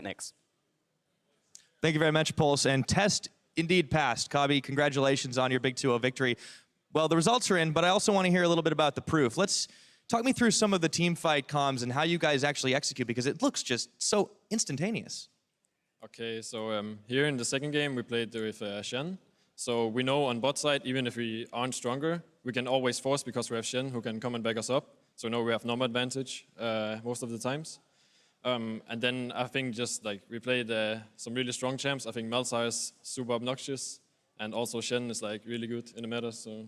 next. Thank you very much, Pulse. And test indeed passed. Kabi, congratulations on your big 2-0 victory. Well, the results are in, but I also want to hear a little bit about the proof. Let's talk me through some of the team fight comms and how you guys actually execute, because it looks just so instantaneous. Okay, so here in the second game, we played with Shen. So we know on bot side, even if we aren't stronger, we can always force because we have Shen who can come and back us up. So we know we have number advantage most of the times. And then I think just like we played some really strong champs. I think Malzahar is super obnoxious, and also Shen is like really good in the meta. So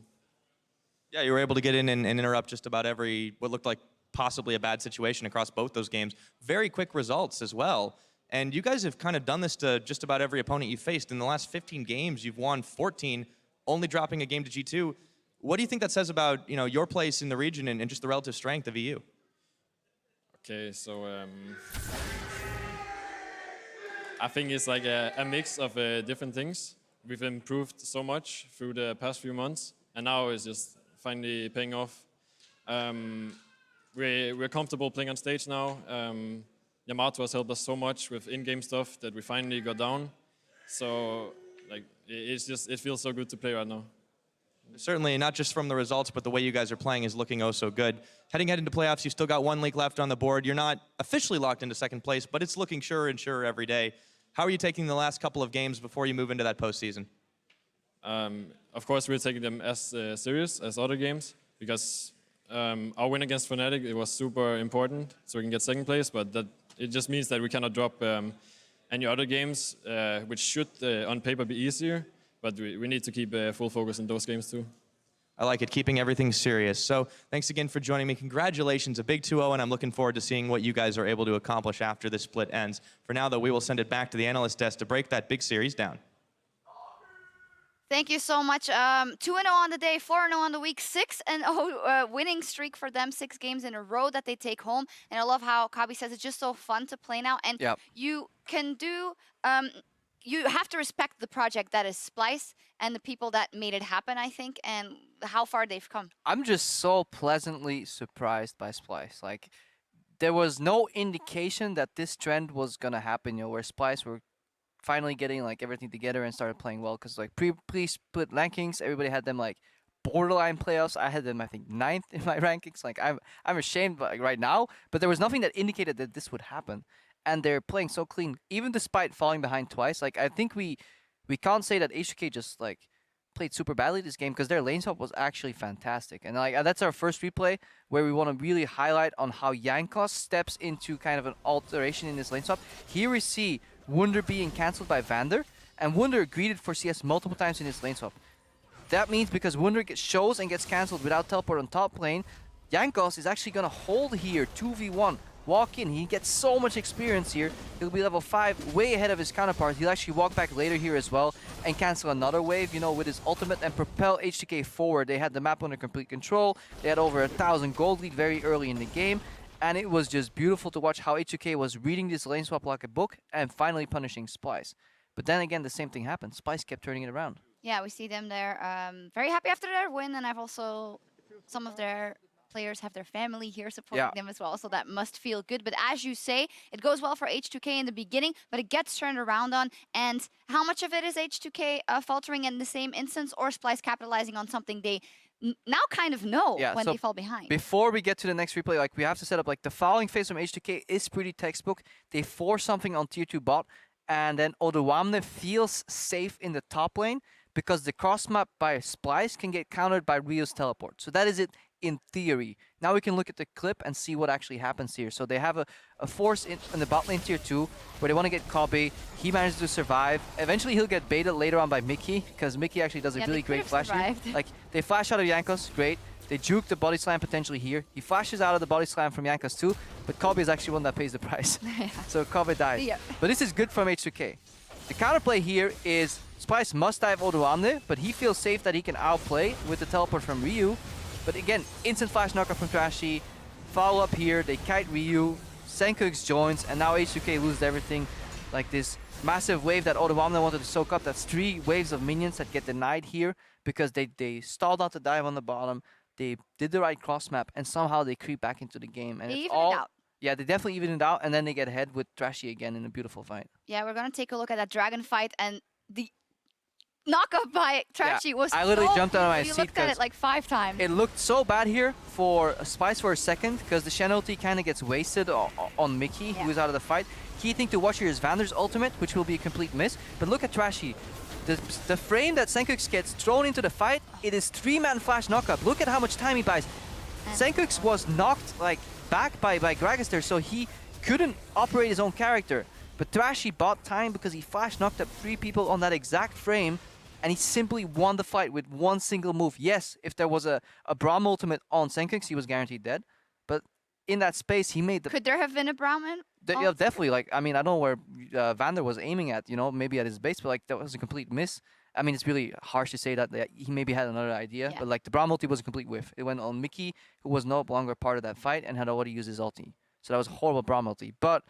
yeah, you were able to get in and interrupt just about every what looked like possibly a bad situation across both those games. Very quick results as well. And you guys have kind of done this to just about every opponent you faced. In the last 15 games, you've won 14, only dropping a game to G2. What do you think that says about your place in the region and just the relative strength of EU? Okay, so I think it's like a mix of different things. We've improved so much through the past few months, and now it's just finally paying off. We're comfortable playing on stage now. Yamato has helped us so much with in-game stuff that we finally got down. So like it feels so good to play right now. Certainly, not just from the results, but the way you guys are playing is looking oh so good. Heading into playoffs, you've still got 1 league left on the board. You're not officially locked into second place, but it's looking surer and surer every day. How are you taking the last couple of games before you move into that postseason? Of course, we're taking them as serious as other games, because our win against Fnatic, it was super important, so we can get second place, but it just means that we cannot drop any other games, which should on paper be easier, but we need to keep full focus in those games too. I like it, keeping everything serious. So thanks again for joining me. Congratulations, a big 2-0, and I'm looking forward to seeing what you guys are able to accomplish after this split ends. For now, though, we will send it back to the analyst desk to break that big series down. Thank you so much. 2-0 on the day, 4-0 on the week, 6-0 winning streak for them, 6 games in a row that they take home. And I love how Kabi says it's just so fun to play now. And you can do, you have to respect the project that is Splyce and the people that made it happen, I think, and how far they've come. I'm just so pleasantly surprised by Splyce. Like, there was no indication that this trend was gonna happen, where Splyce were finally getting like everything together and started playing well, because like pre-split rankings, everybody had them like borderline playoffs. I had them, I think, 9th in my rankings. Like I'm ashamed like, right now, but there was nothing that indicated that this would happen. And they're playing so clean, even despite falling behind twice. Like I think we can't say that H2K just like played super badly this game, because their lane swap was actually fantastic. And like that's our first replay where we want to really highlight on how Jankos steps into kind of an alteration in this lane swap. Here we see Wunder being cancelled by Vander, and Wunder greeted for CS multiple times in his lane swap. That means because Wunder shows and gets cancelled without teleport on top lane, Jankos is actually going to hold here, 2v1. Walk in, he gets so much experience here. He'll be level 5, way ahead of his counterpart. He'll actually walk back later here as well and cancel another wave, with his ultimate and propel H2K forward. They had the map under complete control. They had over 1,000 gold lead very early in the game. And it was just beautiful to watch how H2K was reading this lane swap like a book and finally punishing Splyce. But then again, the same thing happened. Splyce kept turning it around. Yeah, we see them there. Very happy after their win, and I've also, some of their players have their family here supporting them as well, so that must feel good. But as you say, it goes well for H2K in the beginning, but it gets turned around on. And how much of it is H2K faltering in the same instance, or Splyce capitalizing on something they now kind of know when they fall behind? Before we get to the next replay, like we have to set up like the fouling phase from H2K is pretty textbook. They force something on tier 2 bot, and then Odoamne feels safe in the top lane because the cross map by Splyce can get countered by Rio's teleport. So that is it in theory. Now we can look at the clip and see what actually happens here. So they have a force in the bot lane tier 2 where they want to get Kobe. He manages to survive. Eventually he'll get baited later on by Mickey, because Mickey actually does a really great flash here. Like they flash out of Jankos, great. They juke the body slam potentially here. He flashes out of the body slam from Jankos too, but Kobe is actually one that pays the price. So Kobe dies. But this is good from H2K. The counterplay here is Splyce must dive Odoamne, but he feels safe that he can outplay with the teleport from Ryu. But again, instant flash knockup from Trashy. Follow up here, they kite Ryu. Senkux joins, and now H2K loses everything. Like this massive wave that Odoamne wanted to soak up. That's 3 waves of minions that get denied here because they stalled out the dive on the bottom. They did the right cross map, and somehow they creep back into the game. And they it's even all it out. Yeah, they definitely even it out, and then they get ahead with Trashy again in a beautiful fight. Yeah, we're gonna take a look at that dragon fight, and the knockup by Trashy was I literally so jumped out of my easy. You seat looked at it like 5 times. It looked so bad here for Splyce for a second, because the Shen ulti kind of gets wasted on Mickey, who is out of the fight. Key thing to watch here is Vander's ultimate, which will be a complete miss. But look at Trashy. The frame that Senkux gets thrown into the fight, it is 3-man flash knockup. Look at how much time he buys. Senkux was knocked like back by Gragastor, so he couldn't operate his own character. But Trashy bought time because he flash knocked up 3 people on that exact frame, and he simply won the fight with one single move. Yes, if there was a Braum ultimate on Senkux, he was guaranteed dead. But in that space, he made the... Could there have been a Brahmin? Yeah, definitely. Like, I mean, I don't know where Vander was aiming at, you know, maybe at his base, but like that was a complete miss. I mean, it's really harsh to say that he maybe had another idea, but like the Braum ulti was a complete whiff. It went on Mickey, who was no longer part of that fight and had already used his ulti. So that was a horrible Braum ulti. But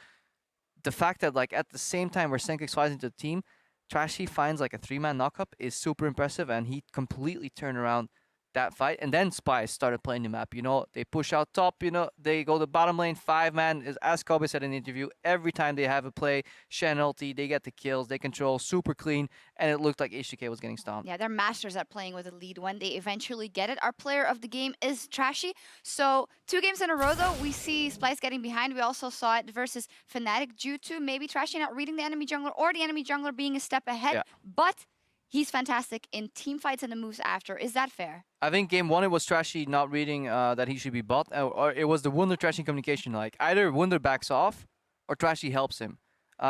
the fact that like at the same time where Senkux flies into the team, Trashy finds like a 3-man knockup is super impressive, and he completely turned around that fight. And then Splyce started playing the map. You know, they push out top, you know, they go to bottom lane, 5-man. As Kobe said in the interview, every time they have a play, Shen ulti, they get the kills, they control super clean, and it looked like H2K was getting stomped. Yeah, they're masters at playing with a lead when they eventually get it. Our player of the game is Trashy. So 2 games in a row, though, we see Splyce getting behind. We also saw it versus Fnatic due to maybe Trashy not reading the enemy jungler or the enemy jungler being a step ahead. Yeah. But he's fantastic in team fights and the moves after. Is that fair? I think game 1 it was Trashy not reading that he should be bot, or it was the Wunder Trashy communication. Like either Wunder backs off or Trashy helps him.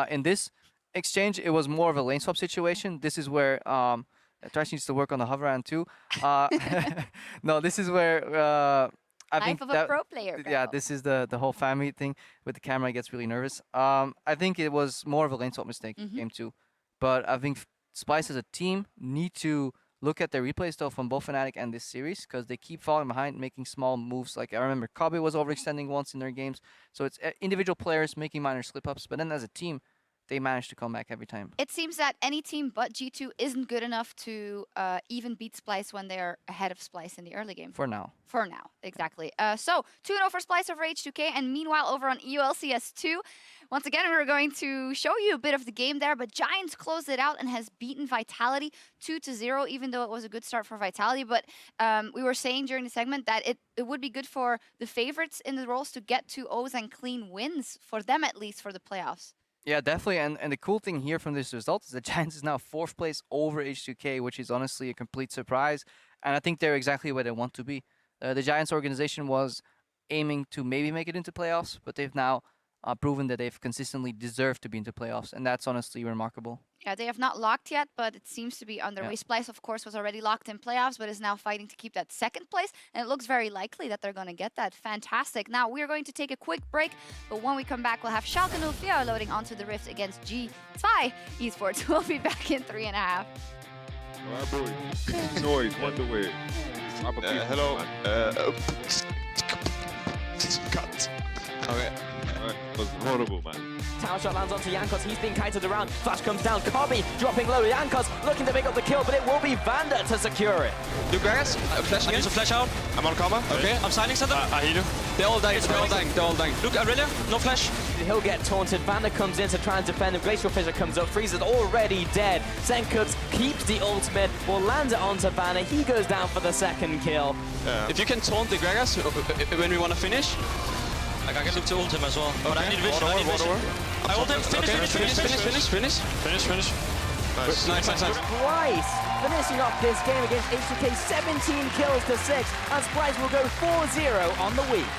In this exchange, it was more of a lane swap situation. This is where Trashy needs to work on the hover hand too. No, this is where I think Life of a pro player. Yeah, this is the whole family thing with the camera. Gets really nervous. I think it was more of a lane swap mistake game 2, but I think Splyce as a team need to look at their replays though from both Fnatic and this series, because they keep falling behind, making small moves. Like I remember Kobe was overextending once in their games. So it's individual players making minor slip-ups, but then as a team, they manage to come back every time. It seems that any team but G2 isn't good enough to even beat Splyce when they're ahead of Splyce in the early game. For now. For now, exactly. So 2-0 for Splyce over H2K, and meanwhile over on EU LCS 2. Once again, we're going to show you a bit of the game there, but Giants closed it out and has beaten Vitality 2-0, even though it was a good start for Vitality. But we were saying during the segment that it would be good for the favorites in the roles to get 2-0s and clean wins, for them at least, for the playoffs. Yeah, definitely. And the cool thing here from this result is that Giants is now 4th place over H2K, which is honestly a complete surprise. And I think they're exactly where they want to be. The Giants organization was aiming to maybe make it into playoffs, but they've now proven that they've consistently deserved to be into playoffs, and that's honestly remarkable. Yeah, they have not locked yet, but it seems to be on their way. Splyce, of course, was already locked in playoffs, but is now fighting to keep that 2nd place, and it looks very likely that they're going to get that. Fantastic. Now, we're going to take a quick break, but when we come back, we'll have Schalke 04 loading onto the Rift against G2 Esports. We'll be back in 3.5. Alright, boy. Noise, Wonder way. Hello. Cut. Okay. Alright, that was horrible, man. Tower shot lands onto Jankos, he's being kited around. Flash comes down, Kobe dropping low. Jankos looking to pick up the kill, but it will be Vander to secure it. Do Gragas? Flash again? Flash out. I'm on cover. Okay, I'm signing something. I heal you. They're all dying, they're all dying. Look, Aurelia, no flash. He'll get taunted. Vander comes in to try and defend him. Glacial Fissure comes up. Freeze is already dead. Senkux keeps the ultimate, will land it onto Vander. He goes down for the 2nd kill. If you can taunt the Gragas when we want to finish. Like I can look to ult him as well. Okay. But I need vision, I need vision. I ult him, finish. Nice. Splyce finishing off this game against H2K, 17 kills to 6, and Splyce will go 4-0 on the week.